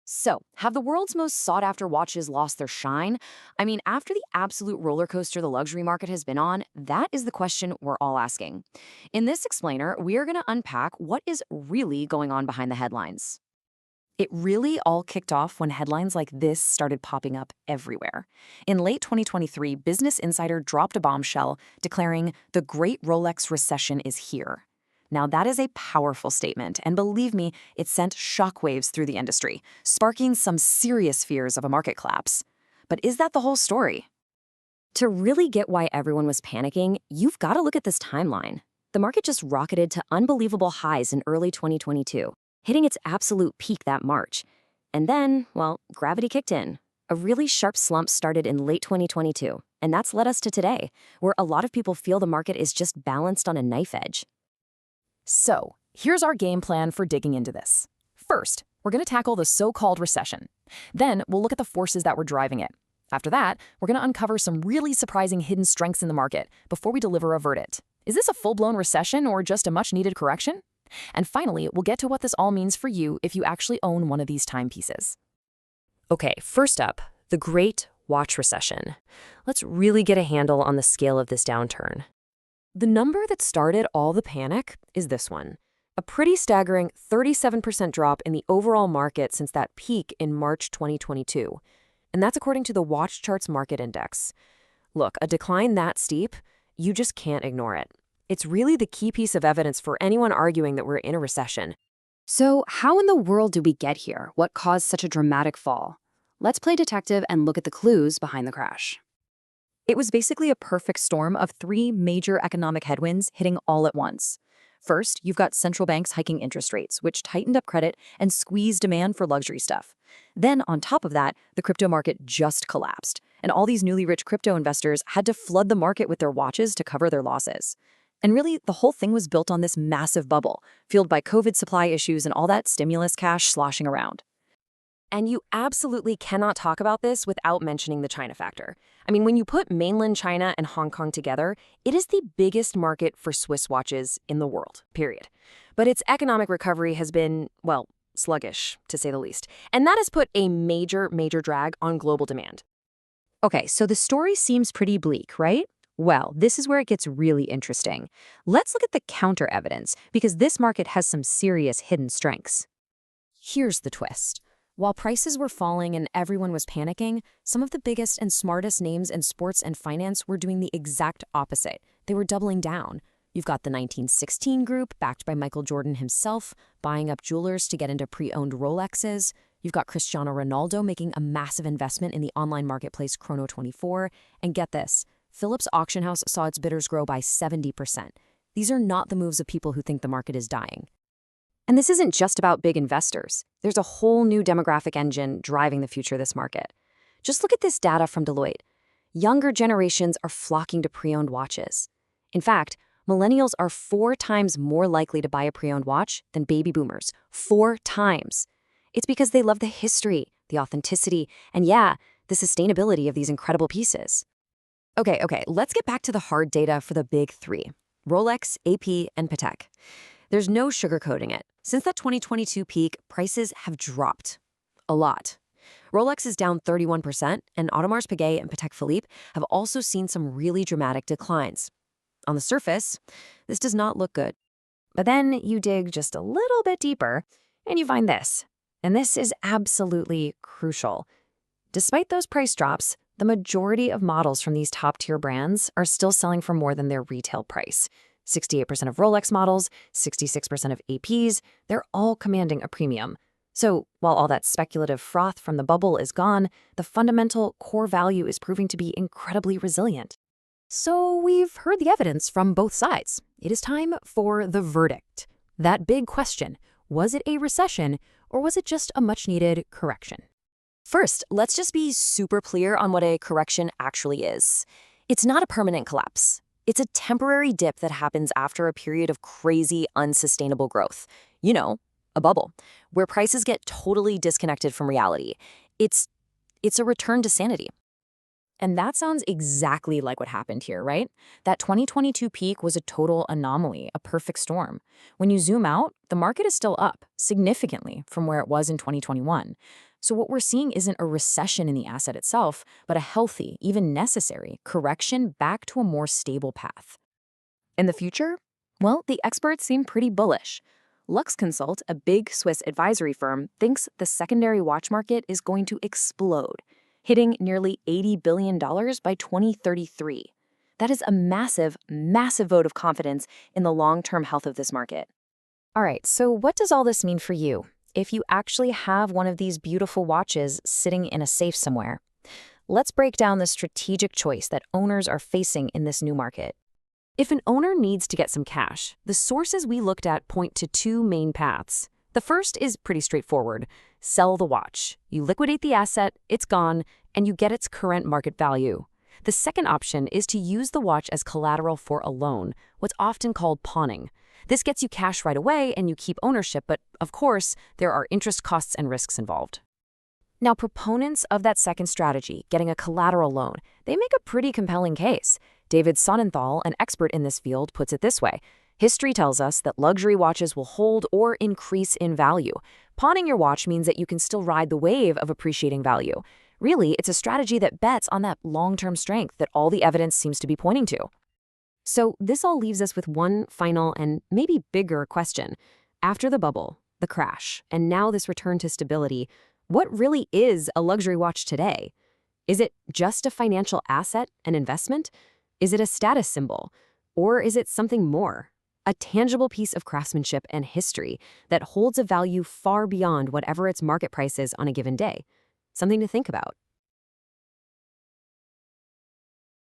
So, have the world's most sought after watches lost their shine? I mean, after the absolute roller coaster the luxury market has been on, that is the question we're all asking. In this explainer, we are going to unpack what is really going on behind the headlines. It really all kicked off when headlines like this started popping up everywhere. In late 2023, Business Insider dropped a bombshell declaring the Great Rolex Recession is here. Now, that is a powerful statement, and believe me, it sent shockwaves through the industry, sparking some serious fears of a market collapse. But is that the whole story? To really get why everyone was panicking, you've got to look at this timeline. The market just rocketed to unbelievable highs in early 2022, hitting its absolute peak that March. And then, well, gravity kicked in. A really sharp slump started in late 2022, and that's led us to today, where a lot of people feel the market is just balanced on a knife edge. So, here's our game plan for digging into this. First, we're going to tackle the so-called recession. Then, we'll look at the forces that were driving it. After that, we're going to uncover some really surprising hidden strengths in the market before we deliver a verdict. Is this a full-blown recession or just a much-needed correction? And finally, we'll get to what this all means for you if you actually own one of these timepieces. Okay, first up, the Great Watch Recession. Let's really get a handle on the scale of this downturn. The number that started all the panic is this one. A pretty staggering 37% drop in the overall market since that peak in March 2022. And that's according to the Watch Charts Market Index. Look, a decline that steep, you just can't ignore it. It's really the key piece of evidence for anyone arguing that we're in a recession. So, how in the world did we get here? What caused such a dramatic fall? Let's play detective and look at the clues behind the crash. It was basically a perfect storm of three major economic headwinds hitting all at once. First, you've got central banks hiking interest rates, which tightened up credit and squeezed demand for luxury stuff. Then, on top of that, the crypto market just collapsed, and all these newly rich crypto investors had to flood the market with their watches to cover their losses. And really, the whole thing was built on this massive bubble, fueled by COVID supply issues and all that stimulus cash sloshing around. And you absolutely cannot talk about this without mentioning the China factor. I mean, when you put mainland China and Hong Kong together, it is the biggest market for Swiss watches in the world, period. But its economic recovery has been, well, sluggish, to say the least. And that has put a major drag on global demand. Okay, so the story seems pretty bleak, right? Well, this is where it gets really interesting. Let's look at the counter evidence, because this market has some serious hidden strengths. Here's the twist. While prices were falling and everyone was panicking, some of the biggest and smartest names in sports and finance were doing the exact opposite. They were doubling down. You've got the 1916 group, backed by Michael Jordan himself, buying up jewelers to get into pre-owned Rolexes. You've got Cristiano Ronaldo making a massive investment in the online marketplace Chrono24. And get this, Phillips Auction House saw its bidders grow by 70%. These are not the moves of people who think the market is dying. And this isn't just about big investors. There's a whole new demographic engine driving the future of this market. Just look at this data from Deloitte. Younger generations are flocking to pre-owned watches. In fact, millennials are 4 times more likely to buy a pre-owned watch than baby boomers. 4 times. It's because they love the history, the authenticity, and yeah, the sustainability of these incredible pieces. Okay, let's get back to the hard data for the big 3. Rolex, AP, and Patek. There's no sugarcoating it. Since that 2022 peak, prices have dropped a lot. Rolex is down 31%, and Audemars Piguet and Patek Philippe have also seen some really dramatic declines. On the surface, this does not look good. But then you dig just a little bit deeper, and you find this. And this is absolutely crucial. Despite those price drops, the majority of models from these top-tier brands are still selling for more than their retail price. 68% of Rolex models, 66% of APs, they're all commanding a premium. So while all that speculative froth from the bubble is gone, the fundamental core value is proving to be incredibly resilient. So we've heard the evidence from both sides. It is time for the verdict. That big question, was it a recession or was it just a much-needed correction? First, let's just be super clear on what a correction actually is. It's not a permanent collapse. It's a temporary dip that happens after a period of crazy, unsustainable growth. You know, a bubble, where prices get totally disconnected from reality. It's a return to sanity. And that sounds exactly like what happened here, right? That 2022 peak was a total anomaly, a perfect storm. When you zoom out, the market is still up, significantly, from where it was in 2021. So what we're seeing isn't a recession in the asset itself, but a healthy, even necessary, correction back to a more stable path. In the future? Well, the experts seem pretty bullish. Lux Consult, a big Swiss advisory firm, thinks the secondary watch market is going to explode, hitting nearly $80 billion by 2033. That is a massive, massive vote of confidence in the long-term health of this market. All right, so what does all this mean for you if you actually have one of these beautiful watches sitting in a safe somewhere? Let's break down the strategic choice that owners are facing in this new market. If an owner needs to get some cash, the sources we looked at point to two main paths. The first is pretty straightforward. Sell the watch. You liquidate the asset, it's gone, and you get its current market value. The second option is to use the watch as collateral for a loan, what's often called pawning. This gets you cash right away and you keep ownership, but of course, there are interest costs and risks involved. Now, proponents of that second strategy, getting a collateral loan, they make a pretty compelling case. David Sonnenthal, an expert in this field, puts it this way. History tells us that luxury watches will hold or increase in value. Pawning your watch means that you can still ride the wave of appreciating value. Really, it's a strategy that bets on that long-term strength that all the evidence seems to be pointing to. So this all leaves us with one final and maybe bigger question. After the bubble, the crash, and now this return to stability, what really is a luxury watch today? Is it just a financial asset, an investment? Is it a status symbol? Or is it something more? A tangible piece of craftsmanship and history that holds a value far beyond whatever its market price is on a given day. Something to think about.